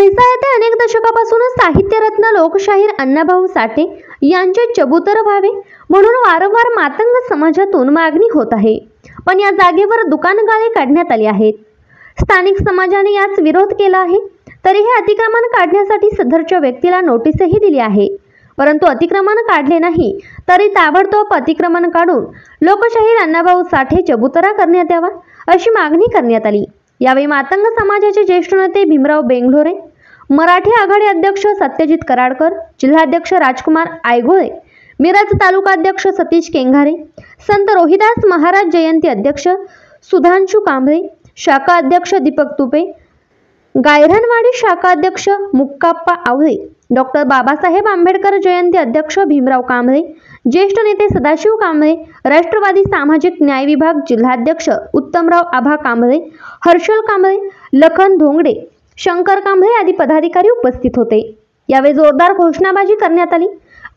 म्हैसाळ येथे अनेक दशकापासून साहित्यरत्न लोकशाहीर अण्णाभाऊ साठे यांचे चबुतर व्हावे म्हणून वारंवार मातंग समाजातून मागणी होत आहे। पण या जागेवर दुकानगाळे काढण्यात आली आहेत। स्थानिक समाजाने याच विरोध केला आहे। तरीही अतिक्रमण काढण्यासाठी सदरच्या व्यक्तीला नोटीसही दिली आहे, परंतु अतिक्रमण काढले नाही तरी ताबडतोब अतिक्रमण काढून लोकशाहीर अण्णाभाऊ साठे चबुतरा करण्यात यावा अशी मागणी करण्यात आली। यावेळी मातंग समाजाचे ज्येष्ठ नेते भीमराव बेंगलोरे, मराठी आघाडी अध्यक्ष सत्यजित कराडकर, जिल्हाध्यक्ष राजकुमार आयगोळे, मिरज तालुका अध्यक्ष सतीश केंघारे, संत रोहिदास महाराज जयंती अध्यक्ष सुधांशु कांबळे, शाखा अध्यक्ष दीपक तुपे, गायरनवाडी शाखा अध्यक्ष मुक्काप्पा आवळे, डॉक्टर बाबासाहेब आंबेडकर जयंती अध्यक्ष भीमराव कांबळे, ज्येष्ठ नेते सदाशिव कांबळे, राष्ट्रवादी सामाजिक न्याय विभाग जिल्हाध्यक्ष उत्तमराव आभा कांबळे, हर्षल कांबळे, लखन धोंगडे, शंकर कांबळे आदी पदाधिकारी उपस्थित होते। यावेळी जोरदार घोषणाबाजी करण्यात आली।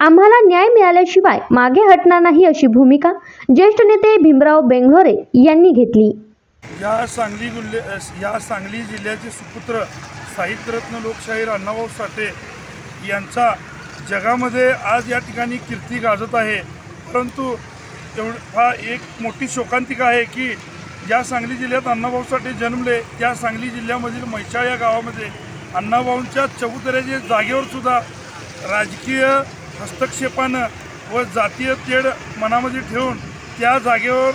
आम्हाला न्याय मिळाल्याशिवाय मागे हटणार नाही अशी भूमिका ज्येष्ठ नेते भीमराव बेंगलोरे यांनी घेतली। या सांगली जिल्ह्याचे सुपुत्र साहित्यरत्न लोकशाहीर अण्णाभाऊ साठे यांचा जगामध्ये आज या ठिकाणी कीर्ती गाजत आहे। परंतु हा एक मोठी शोकांतिका आहे की ज्या सांगली जिल्ह्यात अण्णाभाऊ साठे जन्मले त्या सांगली जिल्ह्यामधील म्हैसाळ या गावामध्ये अण्णाभाऊंच्या चबुतऱ्याच्या जागेवर सुद्धा राजकीय हस्तक्षेपानं व जातीय तेढ मनामध्ये ठेवून त्या जागेवर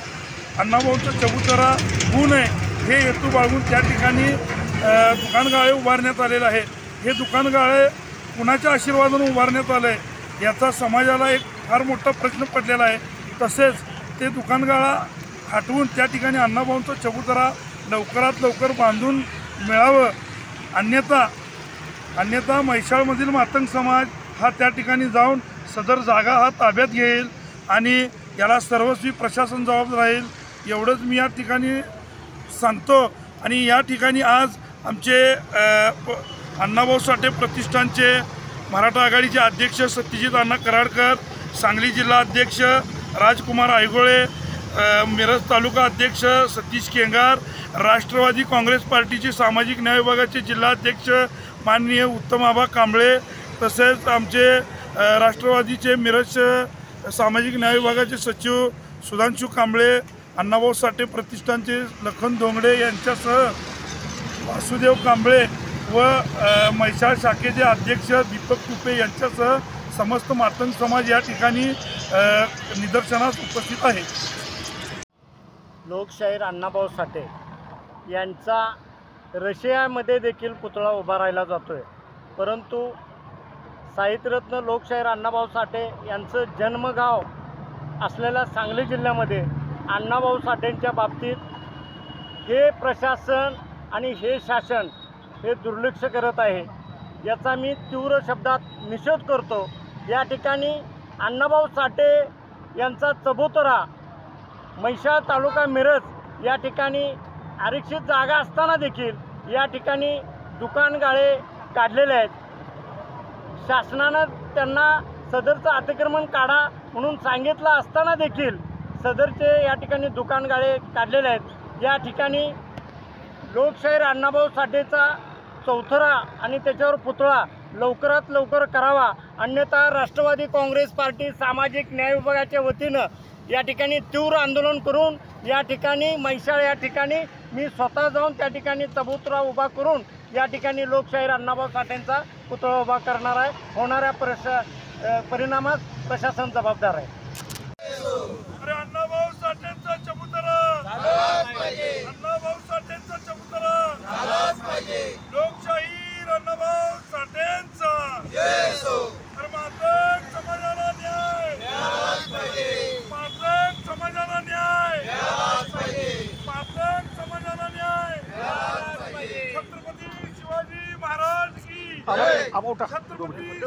अण्णाभाऊंचा चबुतरा होऊ नये हे हेतू बाळगून त्या ठिकाणी दुकानगाळे उभारण्यात आलेले आहे। हे दुकानगाळे कुणाच्या आशीर्वादाने उभारण्यात आले याचा समाजाला एक फार मोठा प्रश्न पडलेला आहे। तसेच ते दुकानगाळा हटवून त्या ठिकाणी अण्णाभाऊंचा चबुतरा लवकरात लवकर बांधून मिळावं, अन्यथा म्हैसाळमधील मातंग समाज हा त्या ठिकाणी जाऊन सदर जागा हा ताब्यात घेईल आणि याला सर्वस्वी प्रशासन जबाबदार राहील एवढंच मी या ठिकाणी सांगतो। आणि या ठिकाणी आज आमचे अण्णाभाऊ साठे प्रतिष्ठानचे मराठा आघाडीचे अध्यक्ष सत्यजित अण्णा कराडकर, सांगली जिल्हा अध्यक्ष राजकुमार आयगोळे, मिरज तालुका अध्यक्ष सतीश केंगार, राष्ट्रवादी काँग्रेस पार्टीचे सामाजिक न्याय विभागाचे जिल्हाध्यक्ष माननीय उत्तम आबा कांबळे, तसेच आमचे राष्ट्रवादीचे मिरज सामाजिक न्याय विभागाचे सचिव सुधांशु कांबळे, अण्णाभाऊ साठे प्रतिष्ठानचे लखन धोंगडे यांच्यासह वासुदेव कांबळे व म्हैसाळ शाखेचे अध्यक्ष दीपक तुपे यांच्यासह समस्त मातंग समाज या ठिकाणी निदर्शनास उपस्थित आहे। लोकशाहीर अण्णाभाऊ साठे यांचा रशियामध्ये देखील पुतळा उभा राहिला जातोय, परंतु साहित्यरत्न लोकशाहीर अण्णाभाऊ साठे यांचं जन्मगाव असलेल्या सांगली जिल्ह्यामध्ये अण्णाभाऊ साठेंच्या बाबतीत हे प्रशासन आणि हे शासन हे दुर्लक्ष करत आहे, याचा मी तीव्र शब्दात निषेध करतो। या ठिकाणी अण्णाभाऊ साठे यांचा चबुतरा म्हैसाळ तालुका मिरज या ठिकाणी आरक्षित जागा असताना देखील या ठिकाणी दुकानगाळे काढलेले आहेत। शासनानं त्यांना सदरचं अतिक्रमण काढा म्हणून सांगितलं असताना देखील सदरचे या ठिकाणी दुकानगाळे काढलेले आहेत। या ठिकाणी लोकशाहीर अण्णाभाऊ साठेचा चौथरा आणि त्याच्यावर पुतळा लवकरात लवकर करावा, अन्यथा राष्ट्रवादी काँग्रेस पार्टी सामाजिक न्याय विभागाच्या वतीनं या ठिकाणी तीव्र आंदोलन करून या ठिकाणी म्हैसाळ या ठिकाणी मी स्वतः जाऊन त्या ठिकाणी चबुतरा उभा करून या ठिकाणी लोकशाहीर अण्णाभाऊ साठेंचा पुतळा उभा करणार आहे। होणाऱ्या परिणामास प्रशासन जबाबदार आहे। अण्णाभाऊ साठेंचा चबुतरा, अण्णाभाऊ साठेंचा चबुतरा, लोकशाहीर अण्णाभाऊ साठेंचा मातंग समाजाला न्याय, मातंग समाजाला न्याय, मातंग समाजाला न्याय। छत्रपती शिवाजी महाराज की, छत्रपती